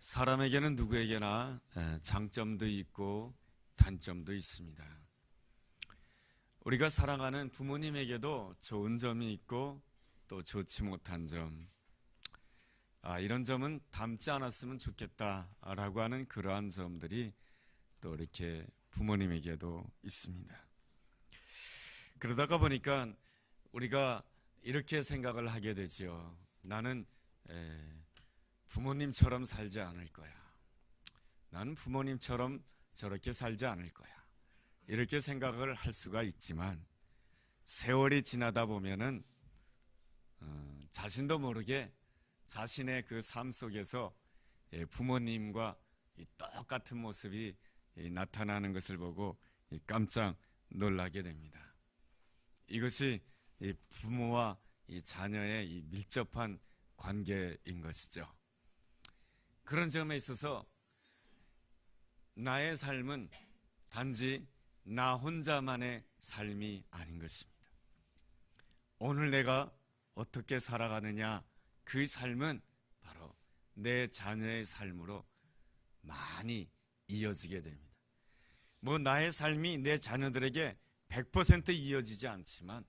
사람에게는 누구에게나 장점도 있고 단점도 있습니다. 우리가 사랑하는 부모님에게도 좋은 점이 있고 또 좋지 못한 점, 이런 점은 닮지 않았으면 좋겠다라고 하는 그러한 점들이 또 이렇게 부모님에게도 있습니다. 그러다가 보니까 우리가 이렇게 생각을 하게 되죠. 나는 부모님처럼 살지 않을 거야. 나는 부모님처럼 저렇게 살지 않을 거야. 이렇게 생각을 할 수가 있지만 세월이 지나다 보면은 자신도 모르게 자신의 그 삶 속에서 부모님과 똑같은 모습이 나타나는 것을 보고 깜짝 놀라게 됩니다. 이것이 부모와 자녀의 밀접한 관계인 것이죠. 그런 점에 있어서 나의 삶은 단지 나 혼자만의 삶이 아닌 것입니다. 오늘 내가 어떻게 살아가느냐, 그 삶은 바로 내 자녀의 삶으로 많이 이어지게 됩니다. 나의 삶이 내 자녀들에게 100% 이어지지 않지만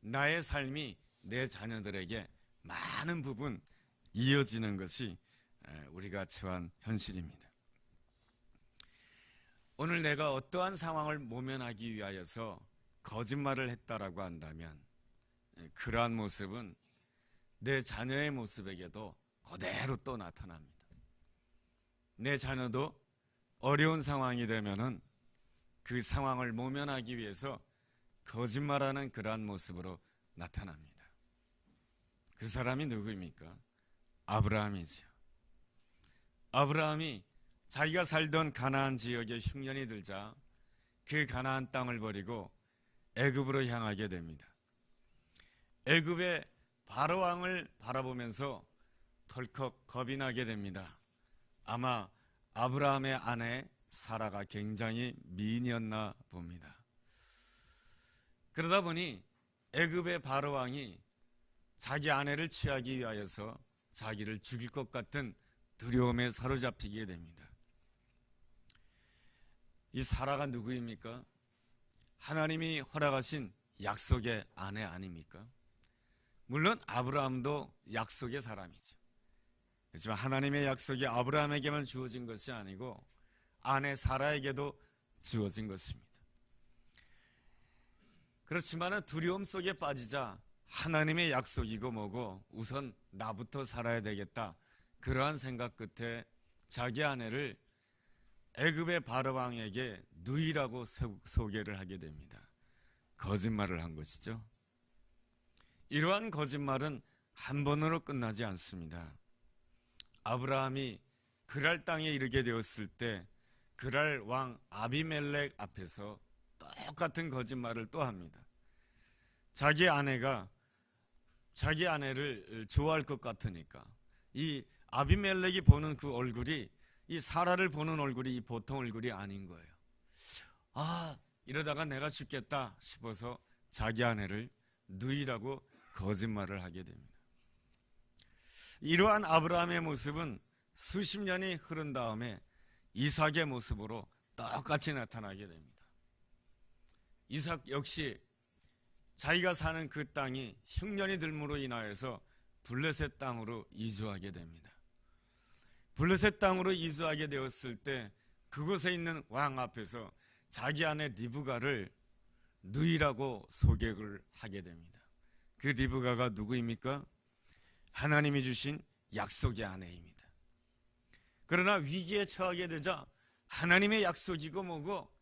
나의 삶이 내 자녀들에게 많은 부분 이어지는 것이 우리가 처한 현실입니다. 오늘 내가 어떠한 상황을 모면하기 위하여서 거짓말을 했다라고 한다면 그러한 모습은 내 자녀의 모습에게도 그대로 또 나타납니다. 내 자녀도 어려운 상황이 되면은 그 상황을 모면하기 위해서 거짓말하는 그러한 모습으로 나타납니다. 그 사람이 누구입니까? 아브라함이죠. 아브라함이 자기가 살던 가나안 지역에 흉년이 들자 그 가나안 땅을 버리고 애굽으로 향하게 됩니다. 애굽의 바로 왕을 바라보면서 덜컥 겁이 나게 됩니다. 아마 아브라함의 아내 사라가 굉장히 미인이었나 봅니다. 그러다 보니 애굽의 바로 왕이 자기 아내를 취하기 위하여서 자기를 죽일 것 같은 두려움에 사로잡히게 됩니다. 이 사라가 누구입니까? 하나님이 허락하신 약속의 아내 아닙니까? 물론 아브라함도 약속의 사람이죠. 그렇지만 하나님의 약속이 아브라함에게만 주어진 것이 아니고 아내 사라에게도 주어진 것입니다. 그렇지만 두려움 속에 빠지자 하나님의 약속이고 뭐고 우선 나부터 살아야 되겠다, 그러한 생각 끝에 자기 아내를 애굽의 바로 왕에게 누이라고 소개를 하게 됩니다. 거짓말을 한 것이죠. 이러한 거짓말은 한 번으로 끝나지 않습니다. 아브라함이 그랄 땅에 이르게 되었을 때 그랄 왕 아비멜렉 앞에서 똑같은 거짓말을 또 합니다. 자기 아내가 자기 아내를 좋아할 것 같으니까 이 아비멜렉이 보는 그 얼굴이 이 사라를 보는 얼굴이 보통 얼굴이 아닌 거예요. 이러다가 내가 죽겠다 싶어서 자기 아내를 누이라고 거짓말을 하게 됩니다. 이러한 아브라함의 모습은 수십 년이 흐른 다음에 이삭의 모습으로 똑같이 나타나게 됩니다. 이삭 역시 자기가 사는 그 땅이 흉년이 들므로 인하여서 블레셋 땅으로 이주하게 됩니다. 블레셋 땅으로 이주하게 되었을 때 그곳에 있는 왕 앞에서 자기 아내 리브가를 누이라고 소개를 하게 됩니다. 그 리브가가 누구입니까? 하나님이 주신 약속의 아내입니다. 그러나 위기에 처하게 되자 하나님의 약속이고 뭐고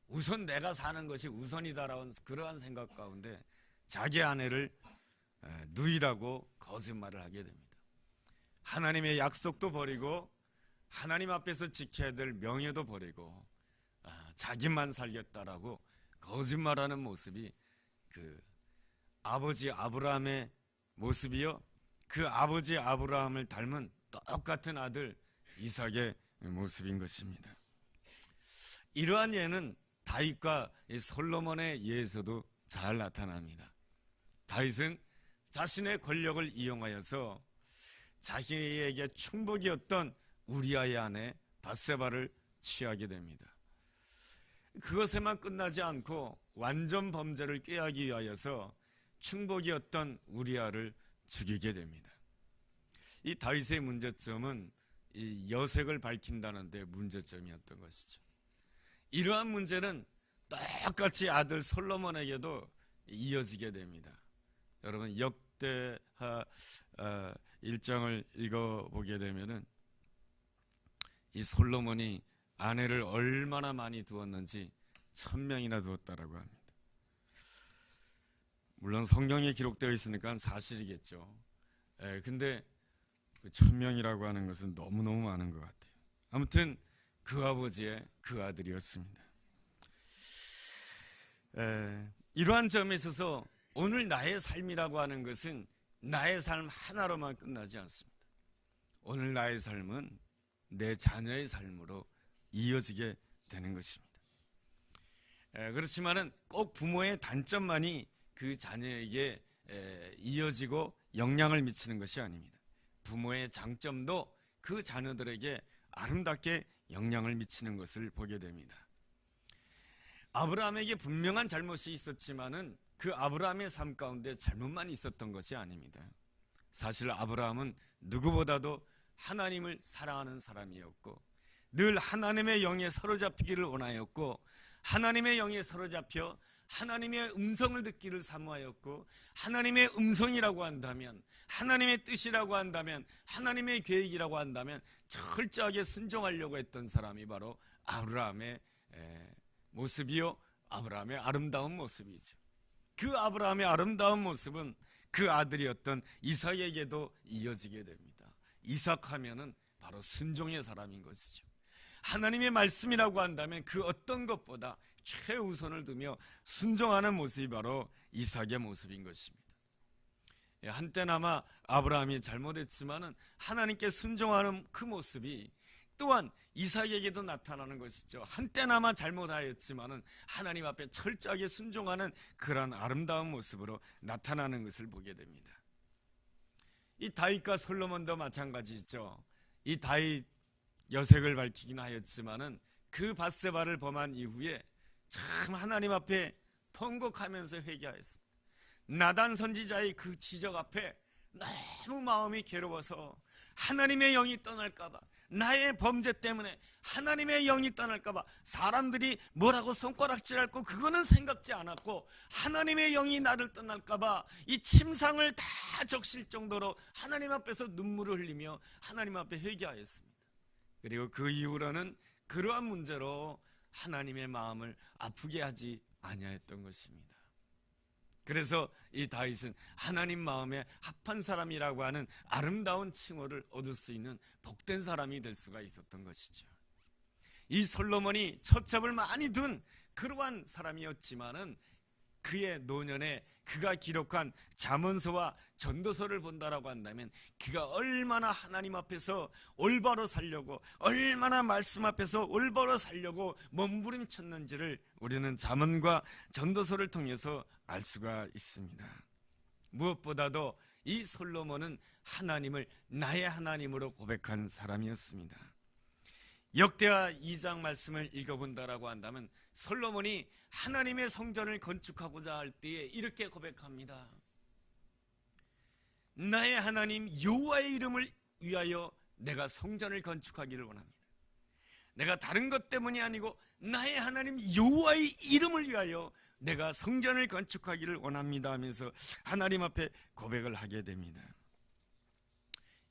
우선 내가 사는 것이 우선이다라는 그러한 생각 가운데 자기 아내를 누이라고 거짓말을 하게 됩니다. 하나님의 약속도 버리고 하나님 앞에서 지켜야 될 명예도 버리고 자기만 살겠다라고 거짓말하는 모습이 그 아버지 아브라함의 모습이요, 그 아버지 아브라함을 닮은 똑같은 아들 이삭의 모습인 것입니다. 이러한 예는 다윗과 솔로몬의 예에서도 잘 나타납니다. 다윗은 자신의 권력을 이용하여서 자기에게 충복이었던 우리아의 아내 밧세바를 취하게 됩니다. 그것에만 끝나지 않고 완전 범죄를 꾀하기 위하여서 충복이었던 우리아를 죽이게 됩니다. 이 다윗의 문제점은 이 여색을 밝힌다는 데 문제점이었던 것이죠. 이러한 문제는 똑같이 아들 솔로몬에게도 이어지게 됩니다. 여러분 역대하 1장을 읽어보게 되면은 이 솔로몬이 아내를 얼마나 많이 두었는지 1000명이나 두었다라고 합니다. 물론 성경에 기록되어 있으니까 사실이겠죠. 근데 그 1000명이라고 하는 것은 너무너무 많은 것 같아요. 아무튼 그 아버지의 그 아들이었습니다. 이러한 점에 있어서 오늘 나의 삶이라고 하는 것은 나의 삶 하나로만 끝나지 않습니다. 오늘 나의 삶은 내 자녀의 삶으로 이어지게 되는 것입니다. 그렇지만은 꼭 부모의 단점만이 그 자녀에게 이어지고 영향을 미치는 것이 아닙니다. 부모의 장점도 그 자녀들에게 아름답게 영향을 미치는 것을 보게 됩니다. 아브라함에게 분명한 잘못이 있었지만은 그 아브라함의 삶 가운데 잘못만 있었던 것이 아닙니다. 사실 아브라함은 누구보다도 하나님을 사랑하는 사람이었고 늘 하나님의 영에 사로잡히기를 원하였고 하나님의 영에 사로잡혀 하나님의 음성을 듣기를 사모하였고 하나님의 음성이라고 한다면 하나님의 뜻이라고 한다면 하나님의 계획이라고 한다면 철저하게 순종하려고 했던 사람이 바로 아브라함의 모습이요 아브라함의 아름다운 모습이죠. 그 아브라함의 아름다운 모습은 그 아들이었던 이삭에게도 이어지게 됩니다. 이삭하면은 바로 순종의 사람인 것이죠. 하나님의 말씀이라고 한다면 그 어떤 것보다 최우선을 두며 순종하는 모습이 바로 이삭의 모습인 것입니다. 한때나마 아브라함이 잘못했지만은 하나님께 순종하는 그 모습이 또한 이삭에게도 나타나는 것이죠. 한때나마 잘못하였지만은 하나님 앞에 철저하게 순종하는 그런 아름다운 모습으로 나타나는 것을 보게 됩니다. 이 다윗과 솔로몬도 마찬가지죠. 이 다윗 여색을 밝히긴 하였지만은 그 밧세바를 범한 이후에 참 하나님 앞에 통곡하면서 회개하였습니다. 나단 선지자의 그 지적 앞에 너무 마음이 괴로워서 하나님의 영이 떠날까봐 나의 범죄 때문에 하나님의 영이 떠날까봐 사람들이 뭐라고 손가락질할고 그거는 생각지 않았고 하나님의 영이 나를 떠날까봐 이 침상을 다 적실 정도로 하나님 앞에서 눈물을 흘리며 하나님 앞에 회개하였습니다. 그리고 그 이후로는 그러한 문제로 하나님의 마음을 아프게 하지 아니하였던 것입니다. 그래서 이 다윗은 하나님 마음에 합한 사람이라고 하는 아름다운 칭호를 얻을 수 있는 복된 사람이 될 수가 있었던 것이죠. 이 솔로몬이 처첩을 많이 둔 그러한 사람이었지만은 그의 노년에 그가 기록한 잠언서와 전도서를 본다라고 한다면 그가 얼마나 하나님 앞에서 올바로 살려고 얼마나 말씀 앞에서 올바로 살려고 몸부림쳤는지를 우리는 잠언과 전도서를 통해서 알 수가 있습니다. 무엇보다도 이 솔로몬은 하나님을 나의 하나님으로 고백한 사람이었습니다. 역대하 2장 말씀을 읽어본다라고 한다면 솔로몬이 하나님의 성전을 건축하고자 할 때에 이렇게 고백합니다. 나의 하나님 여호와의 이름을 위하여 내가 성전을 건축하기를 원합니다. 내가 다른 것 때문이 아니고 나의 하나님 여호와의 이름을 위하여 내가 성전을 건축하기를 원합니다 하면서 하나님 앞에 고백을 하게 됩니다.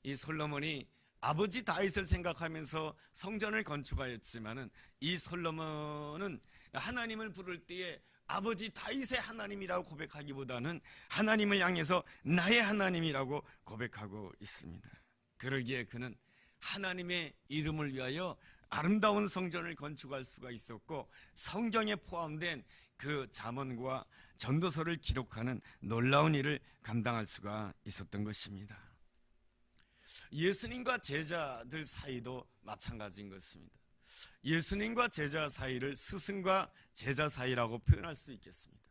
이 솔로몬이 아버지 다윗을 생각하면서 성전을 건축하였지만은 이 솔로몬은 하나님을 부를 때에 아버지 다윗의 하나님이라고 고백하기보다는 하나님을 향해서 나의 하나님이라고 고백하고 있습니다. 그러기에 그는 하나님의 이름을 위하여 아름다운 성전을 건축할 수가 있었고 성경에 포함된 그 잠언과 전도서를 기록하는 놀라운 일을 감당할 수가 있었던 것입니다. 예수님과 제자들 사이도 마찬가지인 것입니다. 예수님과 제자 사이를 스승과 제자 사이라고 표현할 수 있겠습니다.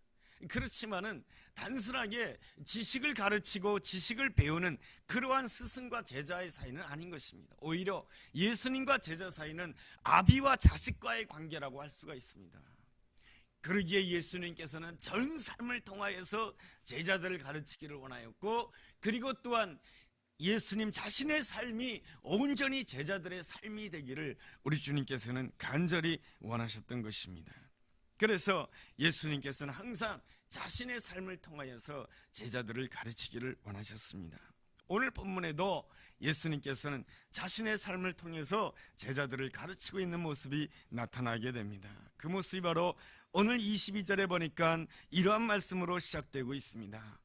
그렇지만은 단순하게 지식을 가르치고 지식을 배우는 그러한 스승과 제자의 사이는 아닌 것입니다. 오히려 예수님과 제자 사이는 아비와 자식과의 관계라고 할 수가 있습니다. 그러기에 예수님께서는 전 삶을 통하여서 제자들을 가르치기를 원하였고, 그리고 또한 예수님 자신의 삶이 온전히 제자들의 삶이 되기를 우리 주님께서는 간절히 원하셨던 것입니다. 그래서 예수님께서는 항상 자신의 삶을 통하여서 제자들을 가르치기를 원하셨습니다. 오늘 본문에도 예수님께서는 자신의 삶을 통해서 제자들을 가르치고 있는 모습이 나타나게 됩니다. 그 모습이 바로 오늘 22절에 보니까 이러한 말씀으로 시작되고 있습니다.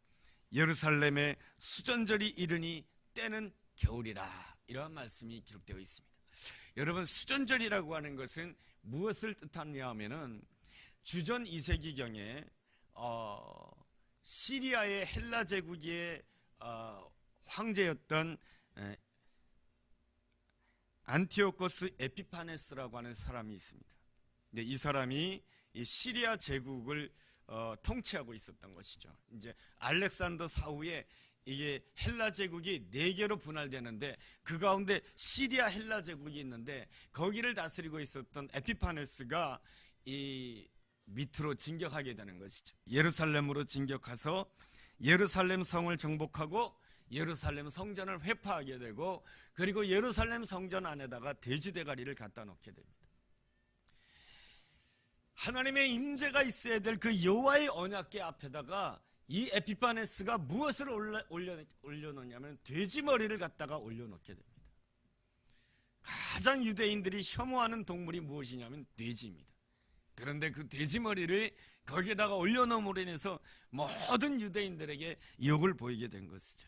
예루살렘에 수전절이 이르니 때는 겨울이라, 이러한 말씀이 기록되어 있습니다. 여러분, 수전절이라고 하는 것은 무엇을 뜻하냐 하면은 주전 2세기경에 시리아의 헬라 제국의 황제였던 안티오코스 에피파네스라고 하는 사람이 있습니다. 근데 이 사람이 이 시리아 제국을 통치하고 있었던 것이죠. 이제 알렉산더 사후에 이게 헬라 제국이 4개로 분할되는데 그 가운데 시리아 헬라 제국이 있는데 거기를 다스리고 있었던 에피파네스가 이 밑으로 진격하게 되는 것이죠. 예루살렘으로 진격해서 예루살렘 성을 정복하고 예루살렘 성전을 회파하게 되고, 그리고 예루살렘 성전 안에다가 돼지대가리를 갖다 놓게 됩니다. 하나님의 임재가 있어야 될 그 여호와의 언약궤 앞에다가 이 에피파네스가 무엇을 올려놓냐면 돼지머리를 갖다가 올려놓게 됩니다. 가장 유대인들이 혐오하는 동물이 무엇이냐면 돼지입니다. 그런데 그 돼지머리를 거기에다가 올려놓음으로 인해서 모든 유대인들에게 욕을 보이게 된 것이죠.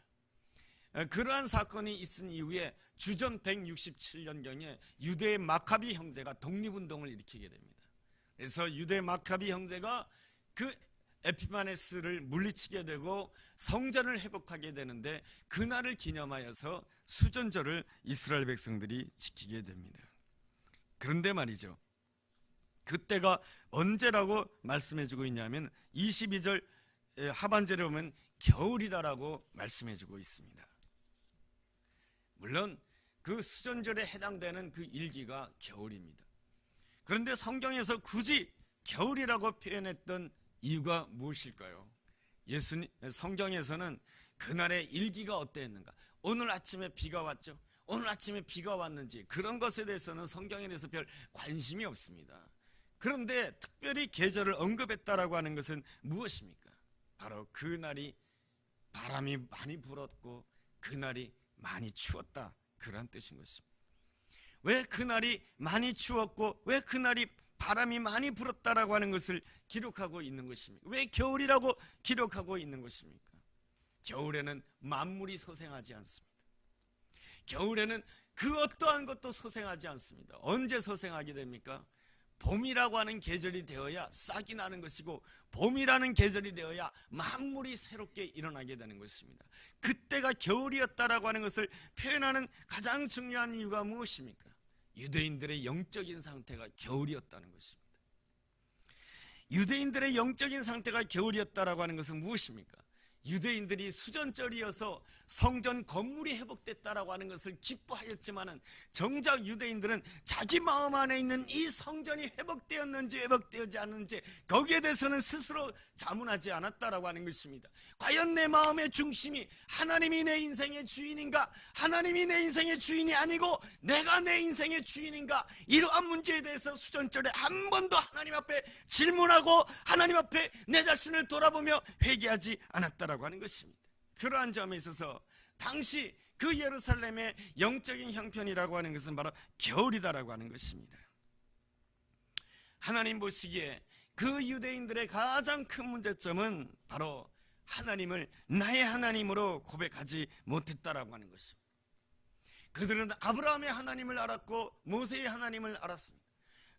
그러한 사건이 있은 이후에 주전 167년경에 유대의 마카비 형제가 독립운동을 일으키게 됩니다. 그래서 유대 마카비 형제가 그 에피파네스를 물리치게 되고 성전을 회복하게 되는데, 그날을 기념하여서 수전절을 이스라엘 백성들이 지키게 됩니다. 그런데 말이죠, 그때가 언제라고 말씀해주고 있냐면 22절 하반절에 보면 겨울이다라고 말씀해주고 있습니다. 물론 그 수전절에 해당되는 그 일기가 겨울입니다. 그런데 성경에서 굳이 겨울이라고 표현했던 이유가 무엇일까요? 성경에서는 그날의 일기가 어땠는가, 오늘 아침에 비가 왔죠, 오늘 아침에 비가 왔는지 그런 것에 대해서는 성경에 대해서 별 관심이 없습니다. 그런데 특별히 계절을 언급했다라고 하는 것은 무엇입니까? 바로 그날이 바람이 많이 불었고 그날이 많이 추웠다, 그런 뜻인 것입니다. 왜 그날이 많이 추웠고 왜 그날이 바람이 많이 불었다라고 하는 것을 기록하고 있는 것입니까? 왜 겨울이라고 기록하고 있는 것입니까? 겨울에는 만물이 소생하지 않습니다. 겨울에는 그 어떠한 것도 소생하지 않습니다. 언제 소생하게 됩니까? 봄이라고 하는 계절이 되어야 싹이 나는 것이고, 봄이라는 계절이 되어야 만물이 새롭게 일어나게 되는 것입니다. 그때가 겨울이었다라고 하는 것을 표현하는 가장 중요한 이유가 무엇입니까? 유대인들의 영적인 상태가 겨울이었다는 것입니다. 유대인들의 영적인 상태가 겨울이었다라고 하는 것은 무엇입니까? 유대인들이 수전절이어서 성전 건물이 회복됐다라고 하는 것을 기뻐하였지만은, 정작 유대인들은 자기 마음 안에 있는 이 성전이 회복되었는지 회복되지 않는지 거기에 대해서는 스스로 자문하지 않았다라고 하는 것입니다. 과연 내 마음의 중심이 하나님이 내 인생의 주인인가, 하나님이 내 인생의 주인이 아니고 내가 내 인생의 주인인가, 이러한 문제에 대해서 수전절에 한 번도 하나님 앞에 질문하고 하나님 앞에 내 자신을 돌아보며 회개하지 않았다라고 하는 것입니다. 그러한 점에 있어서 당시 그 예루살렘의 영적인 형편이라고 하는 것은 바로 겨울이다라고 하는 것입니다. 하나님 보시기에 그 유대인들의 가장 큰 문제점은 바로 하나님을 나의 하나님으로 고백하지 못했다라고 하는 것입니다. 그들은 아브라함의 하나님을 알았고 모세의 하나님을 알았습니다.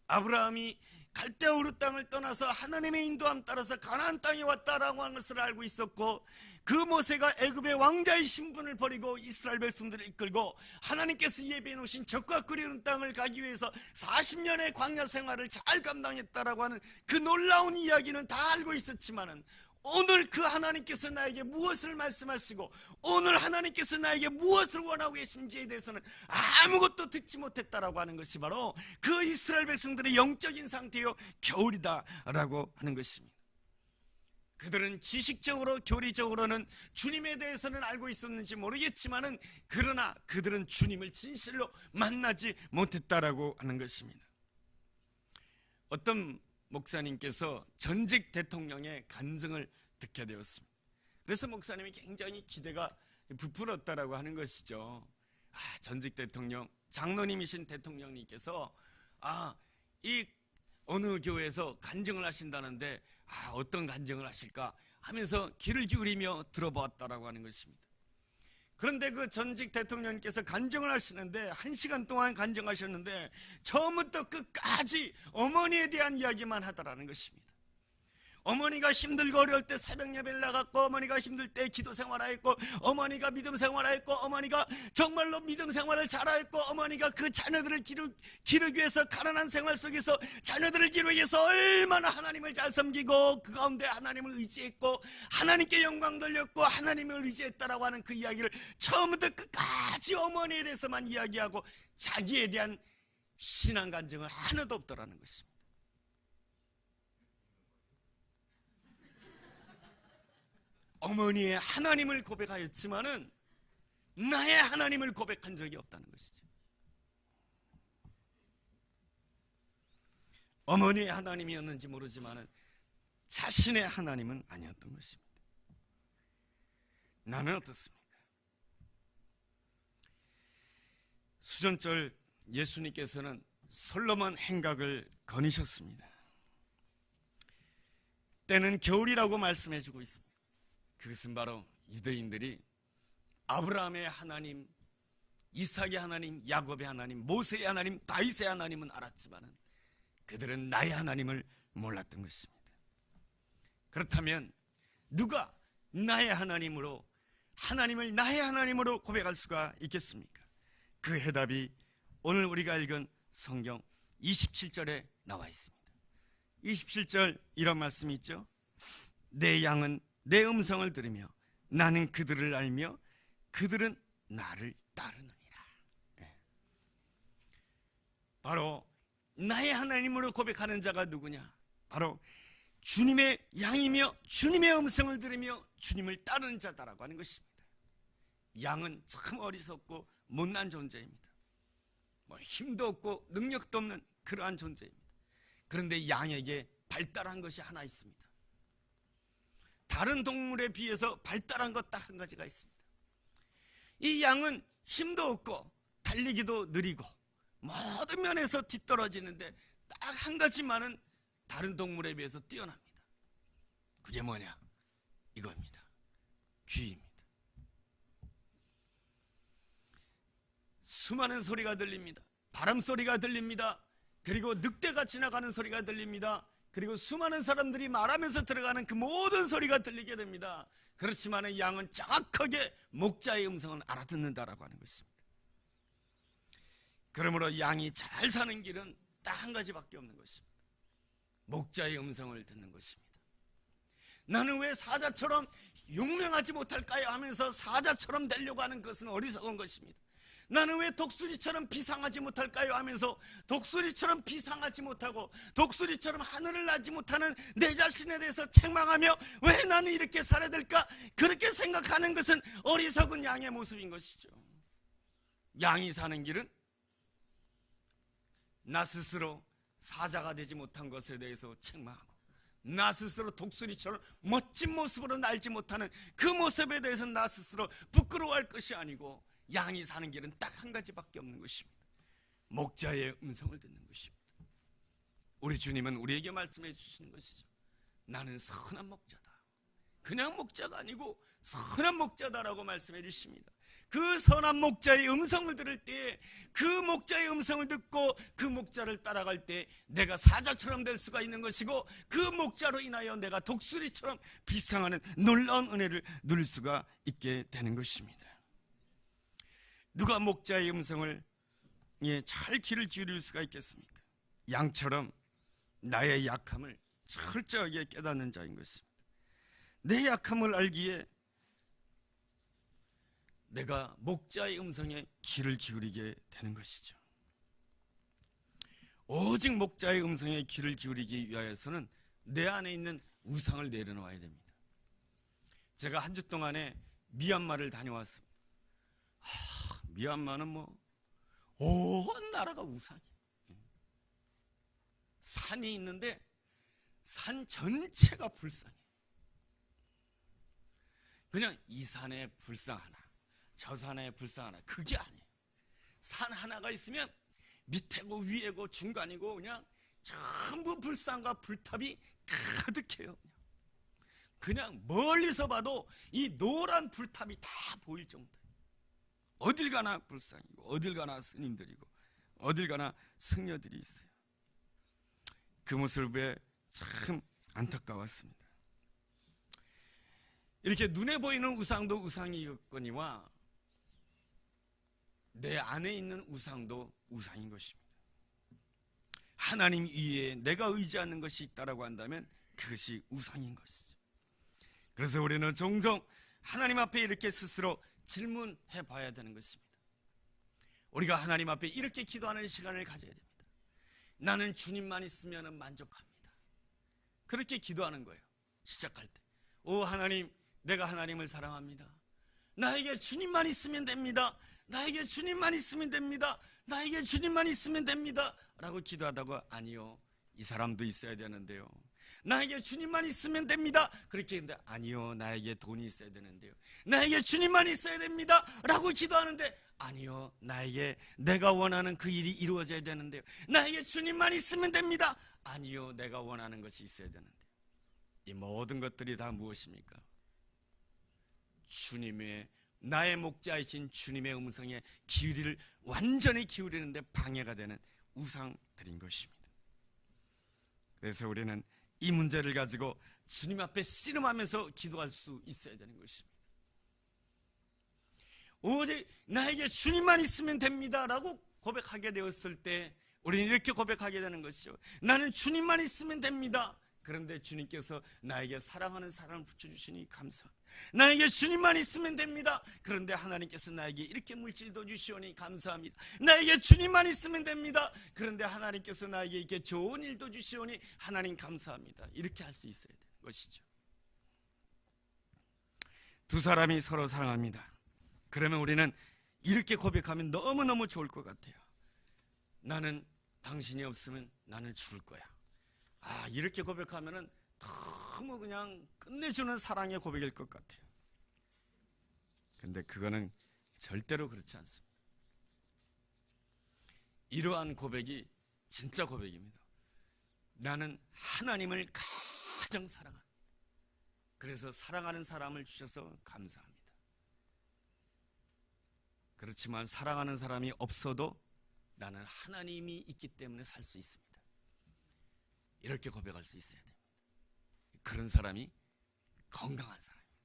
아브라함이 갈대아 우르 땅을 떠나서 하나님의 인도함 따라서 가나안 땅에 왔다라고 하는 것을 알고 있었고, 그 모세가 애굽의 왕자의 신분을 버리고 이스라엘 백성들을 이끌고 하나님께서 예비해 놓으신 적과 그리운 땅을 가기 위해서 40년의 광야 생활을 잘 감당했다라고 하는 그 놀라운 이야기는 다 알고 있었지만은, 오늘 그 하나님께서 나에게 무엇을 말씀하시고 오늘 하나님께서 나에게 무엇을 원하고 계신지에 대해서는 아무것도 듣지 못했다라고 하는 것이 바로 그 이스라엘 백성들의 영적인 상태요 겨울이다라고 하는 것입니다. 그들은 지식적으로 교리적으로는 주님에 대해서는 알고 있었는지 모르겠지만은, 그러나 그들은 주님을 진실로 만나지 못했다라고 하는 것입니다. 어떤 목사님께서 전직 대통령의 간증을 듣게 되었습니다. 그래서 목사님이 굉장히 기대가 부풀었다라고 하는 것이죠. 전직 대통령, 장로님이신 대통령님께서 이 어느 교회에서 간증을 하신다는데 어떤 간증을 하실까 하면서 귀를 기울이며 들어보았다라고 하는 것입니다. 그런데 그 전직 대통령님께서 간증을 하시는데 1시간 동안 간증하셨는데 처음부터 끝까지 어머니에 대한 이야기만 하더라는 것입니다. 어머니가 힘들고 어려울 때 새벽 예배를 나갔고, 어머니가 힘들 때 기도 생활하였고, 어머니가 믿음 생활하였고, 어머니가 정말로 믿음 생활을 잘하였고, 어머니가 그 자녀들을 기르기 위해서 가난한 생활 속에서 자녀들을 기르기 위해서 얼마나 하나님을 잘 섬기고 그 가운데 하나님을 의지했고 하나님께 영광 돌렸고 하나님을 의지했다라고 하는 그 이야기를 처음부터 끝까지 어머니에 대해서만 이야기하고 자기에 대한 신앙 간증은 하나도 없더라는 것입니다. 어머니의 하나님을 고백하였지만은 나의 하나님을 고백한 적이 없다는 것이죠. 어머니의 하나님이었는지 모르지만은 자신의 하나님은 아니었던 것입니다. 나는 어떻습니까? 수전절 예수님께서는 솔로몬 행각을 거니셨습니다. 때는 겨울이라고 말씀해 주고 있습니다. 그것은 바로 유대인들이 아브라함의 하나님, 이삭의 하나님, 야곱의 하나님, 모세의 하나님, 다윗의 하나님은 알았지만 그들은 나의 하나님을 몰랐던 것입니다. 그렇다면 누가 나의 하나님으로, 하나님을 나의 하나님으로 고백할 수가 있겠습니까? 그 해답이 오늘 우리가 읽은 성경 27절에 나와 있습니다. 27절 이런 말씀이 있죠. 내 양은 내 음성을 들으며 나는 그들을 알며 그들은 나를 따르느니라. 바로 나의 하나님으로 고백하는 자가 누구냐? 바로 주님의 양이며 주님의 음성을 들으며 주님을 따르는 자다라고 하는 것입니다. 양은 참 어리석고 못난 존재입니다. 힘도 없고 능력도 없는 그러한 존재입니다. 그런데 양에게 발달한 것이 하나 있습니다. 다른 동물에 비해서 발달한 것 딱 한 가지가 있습니다. 이 양은 힘도 없고 달리기도 느리고 모든 면에서 뒤떨어지는데 딱 한 가지만은 다른 동물에 비해서 뛰어납니다. 그게 뭐냐? 이겁니다. 귀입니다. 수많은 소리가 들립니다. 바람 소리가 들립니다. 그리고 늑대가 지나가는 소리가 들립니다. 그리고 수많은 사람들이 말하면서 들어가는 그 모든 소리가 들리게 됩니다. 그렇지만 양은 정확하게 목자의 음성은 알아듣는다라고 하는 것입니다. 그러므로 양이 잘 사는 길은 딱 한 가지밖에 없는 것입니다. 목자의 음성을 듣는 것입니다. 나는 왜 사자처럼 용맹하지 못할까요? 하면서 사자처럼 되려고 하는 것은 어리석은 것입니다. 나는 왜 독수리처럼 비상하지 못할까요? 하면서 독수리처럼 비상하지 못하고 독수리처럼 하늘을 나지 못하는 내 자신에 대해서 책망하며 왜 나는 이렇게 살아야 될까? 그렇게 생각하는 것은 어리석은 양의 모습인 것이죠. 양이 사는 길은 나 스스로 사자가 되지 못한 것에 대해서 책망하고 나 스스로 독수리처럼 멋진 모습으로 날지 못하는 그 모습에 대해서 나 스스로 부끄러워할 것이 아니고, 양이 사는 길은 딱 한 가지밖에 없는 것입니다. 목자의 음성을 듣는 것입니다. 우리 주님은 우리에게 말씀해 주시는 것이죠. 나는 선한 목자다. 그냥 목자가 아니고 선한 목자다라고 말씀해 주십니다. 그 선한 목자의 음성을 들을 때, 그 목자의 음성을 듣고 그 목자를 따라갈 때 내가 사자처럼 될 수가 있는 것이고, 그 목자로 인하여 내가 독수리처럼 비상하는 놀라운 은혜를 누릴 수가 있게 되는 것입니다. 누가 목자의 음성을 잘 귀를 기울일 수가 있겠습니까? 양처럼 나의 약함을 철저하게 깨닫는 자인 것입니다. 내 약함을 알기에 내가 목자의 음성에 귀를 기울이게 되는 것이죠. 오직 목자의 음성에 귀를 기울이기 위하여서는 내 안에 있는 우상을 내려놓아야 됩니다. 제가 한 주 동안에 미얀마를 다녀왔습니다. 미얀마는 온 나라가 우상이에요. 산이 있는데 산 전체가 불상이에요. 그냥 이 산에 불상 하나, 저 산에 불상 하나, 그게 아니에요. 산 하나가 있으면 밑에고 위에고 중간이고 그냥 전부 불상과 불탑이 가득해요. 그냥 멀리서 봐도 이 노란 불탑이 다 보일 정도예요. 어딜 가나 불상이고, 어딜 가나 스님들이고, 어딜 가나 승려들이 있어요. 그 모습에 참 안타까웠습니다. 이렇게 눈에 보이는 우상도 우상이었거니와 내 안에 있는 우상도 우상인 것입니다. 하나님 위에 내가 의지하는 것이 있다라고 한다면 그것이 우상인 것이죠. 그래서 우리는 종종 하나님 앞에 이렇게 스스로 질문해 봐야 되는 것입니다. 우리가 하나님 앞에 이렇게 기도하는 시간을 가져야 됩니다. 나는 주님만 있으면 만족합니다. 그렇게 기도하는 거예요. 시작할 때, 오 하나님, 내가 하나님을 사랑합니다. 나에게 주님만 있으면 됩니다. 나에게 주님만 있으면 됩니다. 나에게 주님만 있으면 됩니다 라고 기도하다가, 아니요, 이 사람도 있어야 되는데요. 나에게 주님만 있으면 됩니다. 그렇게 했는데, 아니요, 나에게 돈이 있어야 되는데요. 나에게 주님만 있어야 됩니다 라고 기도하는데, 아니요, 나에게 내가 원하는 그 일이 이루어져야 되는데요. 나에게 주님만 있으면 됩니다. 아니요, 내가 원하는 것이 있어야 되는데. 이 모든 것들이 다 무엇입니까? 주님의, 나의 목자이신 주님의 음성에 완전히 기울이는데 방해가 되는 우상들인 것입니다. 그래서 우리는 이 문제를 가지고 주님 앞에 씨름하면서 기도할 수 있어야 되는 것입니다. 오직 나에게 주님만 있으면 됩니다 라고 고백하게 되었을 때 우리는 이렇게 고백하게 되는 것이죠. 나는 주님만 있으면 됩니다. 그런데 주님께서 나에게 사랑하는 사람을 붙여주시니 감사합니다. 나에게 주님만 있으면 됩니다. 그런데 하나님께서 나에게 이렇게 물질도 주시오니 감사합니다. 나에게 주님만 있으면 됩니다. 그런데 하나님께서 나에게 이렇게 좋은 일도 주시오니 하나님 감사합니다. 이렇게 할 수 있어야 되는 것이죠. 두 사람이 서로 사랑합니다. 그러면 우리는 이렇게 고백하면 너무너무 좋을 것 같아요. 나는 당신이 없으면 나는 죽을 거야. 이렇게 고백하면은 너무 그냥 끝내주는 사랑의 고백일 것 같아요. 근데 그거는 절대로 그렇지 않습니다. 이러한 고백이 진짜 고백입니다. 나는 하나님을 가장 사랑합니다. 그래서 사랑하는 사람을 주셔서 감사합니다. 그렇지만 사랑하는 사람이 없어도 나는 하나님이 있기 때문에 살 수 있습니다. 이렇게 고백할 수 있어야 됩니다. 그런 사람이 건강한 사람입니다.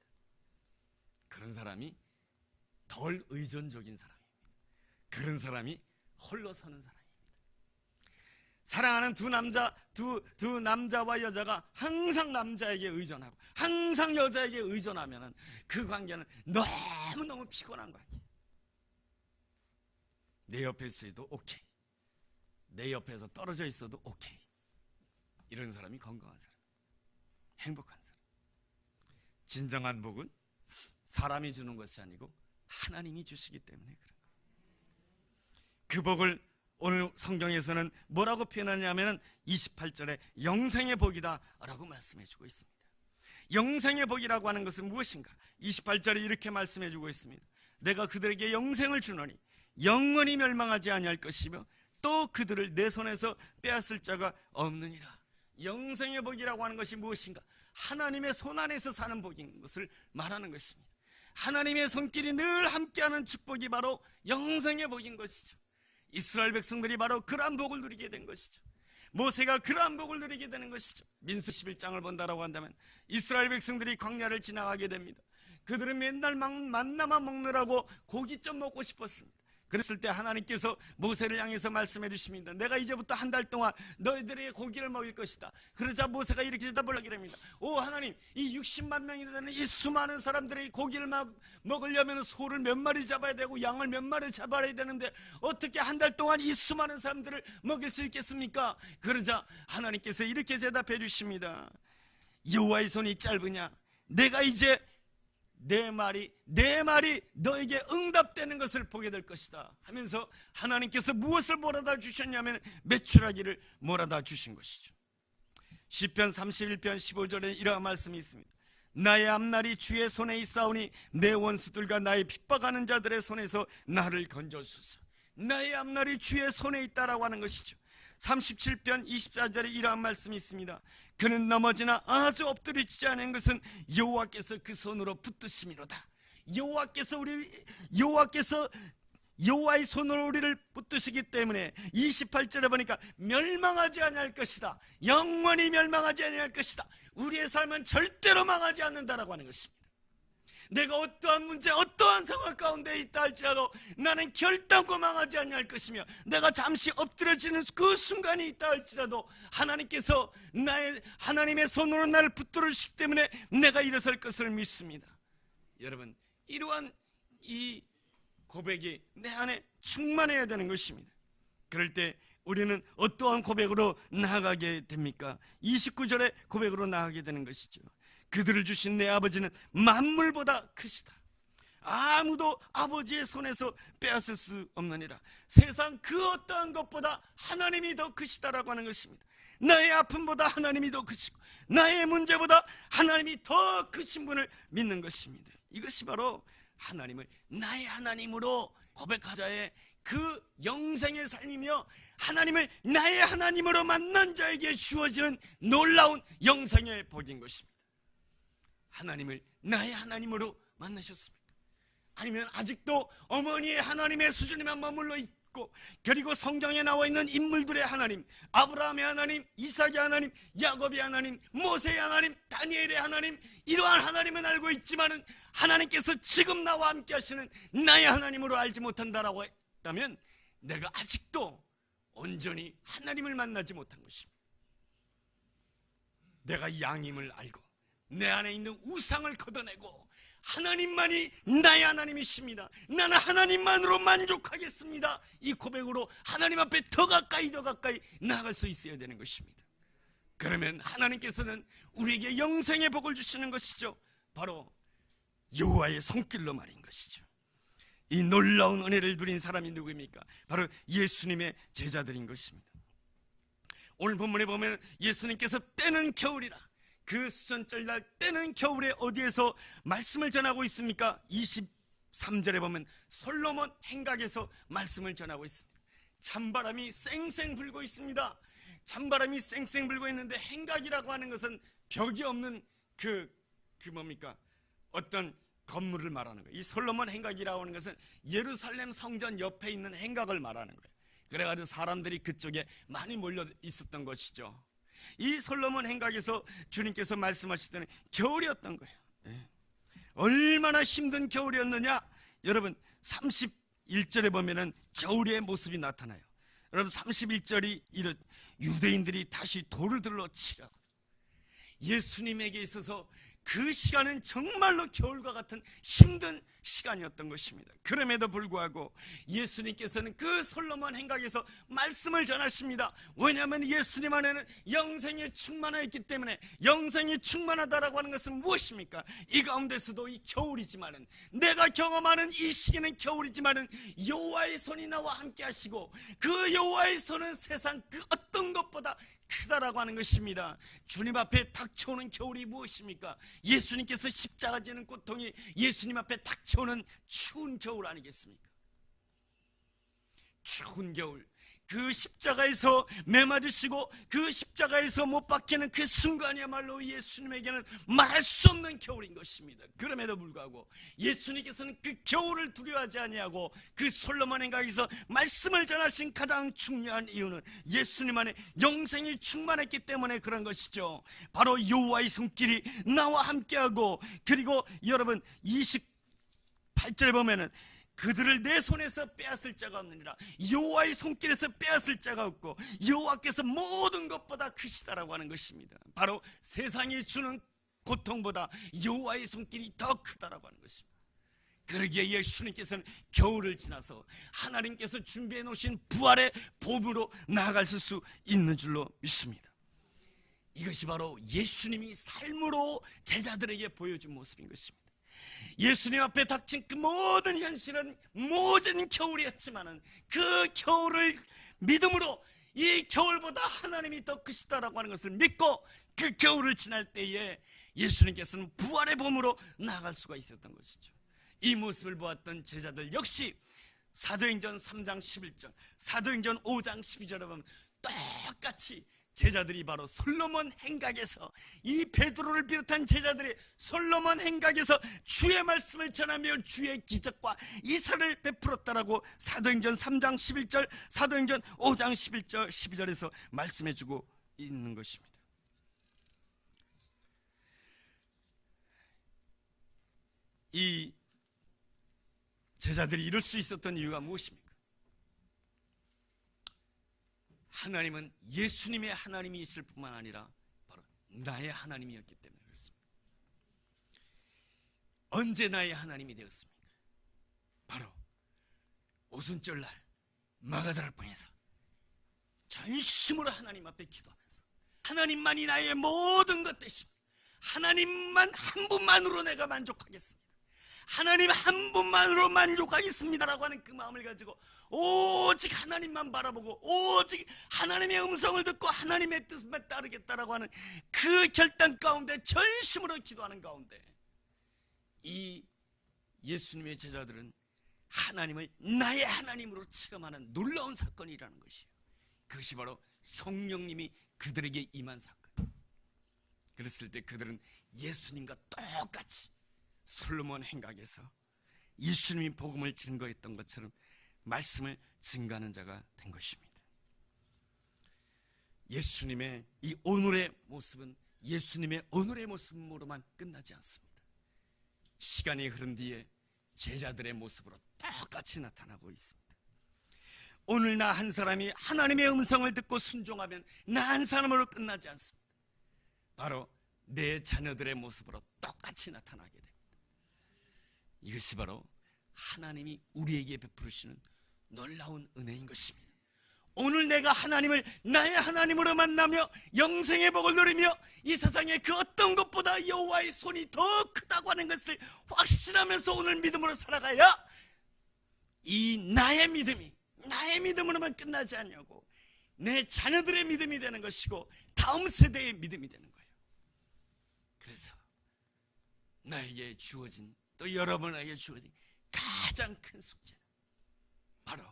그런 사람이 덜 의존적인 사람입니다. 그런 사람이 홀로 서는 사람입니다. 사랑하는 두 남자와 여자가 항상 남자에게 의존하고 항상 여자에게 의존하면 그 관계는 너무너무 피곤한 관계예요. 내 옆에 있어도 오케이, 내 옆에서 떨어져 있어도 오케이. 이런 사람이 건강한 사람, 행복한 사람. 진정한 복은 사람이 주는 것이 아니고 하나님이 주시기 때문에 그런 거예요. 그 복을 오늘 성경에서는 뭐라고 표현하냐면 28절에 영생의 복이다 라고 말씀해 주고 있습니다. 영생의 복이라고 하는 것은 무엇인가? 28절에 이렇게 말씀해 주고 있습니다. 내가 그들에게 영생을 주노니 영원히 멸망하지 아니할 것이며 또 그들을 내 손에서 빼앗을 자가 없느니라. 영생의 복이라고 하는 것이 무엇인가? 하나님의 손 안에서 사는 복인 것을 말하는 것입니다. 하나님의 손길이 늘 함께하는 축복이 바로 영생의 복인 것이죠. 이스라엘 백성들이 바로 그러한 복을 누리게 된 것이죠. 모세가 그러한 복을 누리게 되는 것이죠. 민수 11장을 본다라고 한다면 이스라엘 백성들이 광야를 지나가게 됩니다. 그들은 맨날 만나만 먹느라고 고기 좀 먹고 싶었습니다. 그랬을 때 하나님께서 모세를 향해서 말씀해 주십니다. 내가 이제부터 한 달 동안 너희들에게 고기를 먹일 것이다. 그러자 모세가 이렇게 대답을 하게 됩니다. 오 하나님, 이 60만 명이 되는 이 수많은 사람들에게 고기를 먹으려면 소를 몇 마리 잡아야 되고 양을 몇 마리 잡아야 되는데 어떻게 한 달 동안 이 수많은 사람들을 먹일 수 있겠습니까? 그러자 하나님께서 이렇게 대답해 주십니다. 여호와의 손이 짧으냐? 내가 이제 내 말이 너에게 응답되는 것을 보게 될 것이다 하면서 하나님께서 무엇을 몰아다 주셨냐면 메추라기를 몰아다 주신 것이죠. 시편 31편 15절에 이러한 말씀이 있습니다. 나의 앞날이 주의 손에 있사오니 내 원수들과 나의 핍박하는 자들의 손에서 나를 건져주소서. 나의 앞날이 주의 손에 있다라고 하는 것이죠. 37편 24절에 이러한 말씀이 있습니다. 그는 넘어지나 아주 엎드리지 않은 것은 여호와께서 그 손으로 붙드심이로다. 여호와께서 여호와의 손으로 우리를 붙드시기 때문에 28절에 보니까 멸망하지 아니할 것이다. 영원히 멸망하지 아니할 것이다. 우리의 삶은 절대로 망하지 않는다라고 하는 것입니다. 내가 어떠한 문제, 어떠한 상황 가운데 있다 할지라도 나는 결단코 망하지 아니할 것이며, 내가 잠시 엎드려지는 그 순간이 있다 할지라도 하나님께서 하나님의 손으로 나를 붙들으시기 때문에 내가 일어설 것을 믿습니다. 여러분, 이러한 이 고백이 내 안에 충만해야 되는 것입니다. 그럴 때 우리는 어떠한 고백으로 나아가게 됩니까? 29절의 고백으로 나아가게 되는 것이죠. 그들을 주신 내 아버지는 만물보다 크시다. 아무도 아버지의 손에서 빼앗을 수 없느니라. 세상 그 어떠한 것보다 하나님이 더 크시다라고 하는 것입니다. 나의 아픔보다 하나님이 더 크시고 나의 문제보다 하나님이 더 크신 분을 믿는 것입니다. 이것이 바로 하나님을 나의 하나님으로 고백하자의 그 영생의 삶이며, 하나님을 나의 하나님으로 만난 자에게 주어지는 놀라운 영생의 복인 것입니다. 하나님을 나의 하나님으로 만나셨습니까? 아니면 아직도 어머니의 하나님의 수준에만 머물러 있고, 그리고 성경에 나와 있는 인물들의 하나님, 아브라함의 하나님, 이삭의 하나님, 야곱의 하나님, 모세의 하나님, 다니엘의 하나님, 이러한 하나님은 알고 있지만은 하나님께서 지금 나와 함께 하시는 나의 하나님으로 알지 못한다라고 했다면 내가 아직도 온전히 하나님을 만나지 못한 것입니다. 내가 양임을 알고 내 안에 있는 우상을 걷어내고 하나님만이 나의 하나님이십니다, 나는 하나님만으로 만족하겠습니다, 이 고백으로 하나님 앞에 더 가까이 나아갈 수 있어야 되는 것입니다. 그러면 하나님께서는 우리에게 영생의 복을 주시는 것이죠. 바로 여호와의 손길로 말인 것이죠. 이 놀라운 은혜를 누린 사람이 누구입니까? 바로 예수님의 제자들인 것입니다. 오늘 본문에 보면 예수님께서 때는 겨울이라, 그 수전절 날 때는 겨울에 어디에서 말씀을 전하고 있습니까? 23절에 보면 솔로몬 행각에서 말씀을 전하고 있습니다. 찬바람이 쌩쌩 불고 있습니다. 찬바람이 쌩쌩 불고 있는데, 행각이라고 하는 것은 벽이 없는 뭡니까? 어떤 건물을 말하는 거예요. 이 솔로몬 행각이라고 하는 것은 예루살렘 성전 옆에 있는 행각을 말하는 거예요. 그래가지고 사람들이 그쪽에 많이 몰려 있었던 것이죠. 이 솔로몬 행각에서 주님께서 말씀하실 때는 겨울이었던 거예요. 얼마나 힘든 겨울이었느냐? 여러분, 31절에 보면은 겨울의 모습이 나타나요. 여러분, 31절이 이런 유대인들이 다시 돌을 들러 치라고. 예수님에게 있어서 그 시간은 정말로 겨울과 같은 힘든 시간이었던 것입니다. 그럼에도 불구하고 예수님께서는 그 솔로몬 행각에서 말씀을 전하십니다. 왜냐하면 예수님 안에는 영생이 충만하여 있기 때문에. 영생이 충만하다라고 하는 것은 무엇입니까? 이 가운데서도 이 겨울이지만은, 내가 경험하는 이 시기는 겨울이지만은 여호와의 손이 나와 함께 하시고, 그 여호와의 손은 세상 그 어떤 것보다 크다라고 하는 것입니다. 주님 앞에 닥쳐오는 겨울이 무엇입니까? 예수님께서 십자가 지는 고통이 예수님 앞에 닥쳐오는 추운 겨울 아니겠습니까? 추운 겨울, 그 십자가에서 매맞으시고 그 십자가에서 못 박히는 그 순간이야말로 예수님에게는 말할 수 없는 겨울인 것입니다. 그럼에도 불구하고 예수님께서는 그 겨울을 두려워하지 아니하고 그 솔로몬 행각에서 말씀을 전하신 가장 중요한 이유는 예수님 안에 영생이 충만했기 때문에 그런 것이죠. 바로 여호와의 손길이 나와 함께하고, 그리고 여러분 28절에 보면은 그들을 내 손에서 빼앗을 자가 없느니라. 여호와의 손길에서 빼앗을 자가 없고 여호와께서 모든 것보다 크시다라고 하는 것입니다. 바로 세상이 주는 고통보다 여호와의 손길이 더 크다라고 하는 것입니다. 그러기에 예수님께서는 겨울을 지나서 하나님께서 준비해 놓으신 부활의 봄으로 나아갈 수 있는 줄로 믿습니다. 이것이 바로 예수님이 삶으로 제자들에게 보여준 모습인 것입니다. 예수님 앞에 닥친 그 모든 현실은 모든 겨울이었지만은 그 겨울을 믿음으로 이 겨울보다 하나님이 더 크시다라고 하는 것을 믿고 그 겨울을 지날 때에 예수님께서는 부활의 봄으로 나아갈 수가 있었던 것이죠. 이 모습을 보았던 제자들 역시 사도행전 3장 11절, 사도행전 5장 12절에 보면 똑같이 제자들이 바로 솔로몬 행각에서, 이 베드로를 비롯한 제자들이 솔로몬 행각에서 주의 말씀을 전하며 주의 기적과 이사를 베풀었다라고 사도행전 3장 11절, 사도행전 5장 11절, 12절에서 말씀해주고 있는 것입니다. 이 제자들이 이룰 수 있었던 이유가 무엇입니까? 하나님은 예수님의 하나님이실 뿐만 아니라 바로 나의 하나님이었기 때문에 그렇습니다. 언제 나의 하나님이 되었습니까? 바로 오순절날 마가다락방에서 전심으로 하나님 앞에 기도하면서 하나님만이 나의 모든 것 되십니다. 하나님만 한 분만으로 내가 만족하겠습니다. 하나님 한 분만으로 만족하겠습니다라고 하는 그 마음을 가지고 오직 하나님만 바라보고 오직 하나님의 음성을 듣고 하나님의 뜻만 따르겠다라고 하는 그 결단 가운데 전심으로 기도하는 가운데 이 예수님의 제자들은 하나님을 나의 하나님으로 체험하는 놀라운 사건이라는 것이에요. 그것이 바로 성령님이 그들에게 임한 사건. 그랬을 때 그들은 예수님과 똑같이 솔로몬 행각에서 예수님이 복음을 증거했던 것처럼 말씀을 증거하는 자가 된 것입니다. 예수님의 이 오늘의 모습은 예수님의 오늘의 모습으로만 끝나지 않습니다. 시간이 흐른 뒤에 제자들의 모습으로 똑같이 나타나고 있습니다. 오늘 나 한 사람이 하나님의 음성을 듣고 순종하면 나 한 사람으로 끝나지 않습니다. 바로 내 자녀들의 모습으로 똑같이 나타나게 됩니다. 이것이 바로 하나님이 우리에게 베푸시는 놀라운 은혜인 것입니다. 오늘 내가 하나님을 나의 하나님으로 만나며 영생의 복을 누리며 이 세상의 그 어떤 것보다 여호와의 손이 더 크다고 하는 것을 확신하면서 오늘 믿음으로 살아가야 이 나의 믿음으로만 끝나지 않냐고 내 자녀들의 믿음이 되는 것이고 다음 세대의 믿음이 되는 거예요. 그래서 나에게 주어진, 또 여러분에게 주어진 가장 큰 숙제는 바로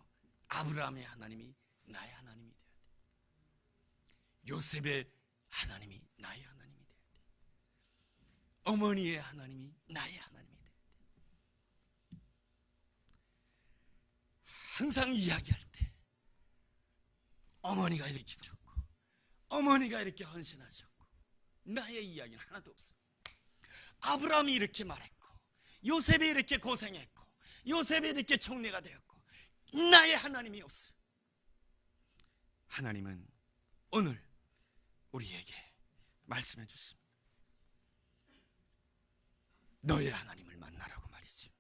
아브라함의 하나님이 나의 하나님이 되어야 돼. 요셉의 하나님이 나의 하나님이 되어야 돼. 어머니의 하나님이 나의 하나님이 되어야 돼. 항상 이야기할 때 어머니가 이렇게 기도했고 어머니가 이렇게 헌신하셨고 나의 이야기는 하나도 없어. 아브라함이 이렇게 말했고 요셉이 이렇게 고생했고 요셉이 이렇게 총리가 되었고 나의 하나님이 없어요. 하나님은 오늘 우리에게 말씀해 주십니다. 너의 하나님을 만나라고 말이죠.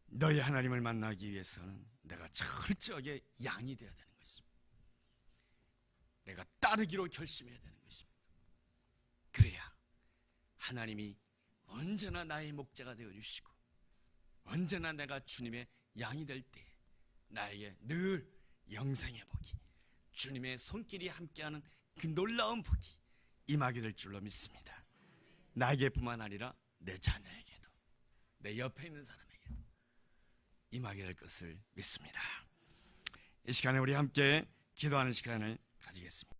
너의 하나님을 만나기 위해서는 내가 철저하게 양이 되어야 되는 것입니다. 내가 따르기로 결심해야 되는 것입니다. 그래야 하나님이 언제나 나의 목자가 되어주시고 언제나 내가 주님의 양이 될 때 나에게 늘 영생의 복이, 주님의 손길이 함께하는 그 놀라운 복이 임하게 될 줄로 믿습니다. 나에게뿐만 아니라 내 자녀에게도 내 옆에 있는 사람에게도 임하게 될 것을 믿습니다. 이 시간에 우리 함께 기도하는 시간을 가지겠습니다.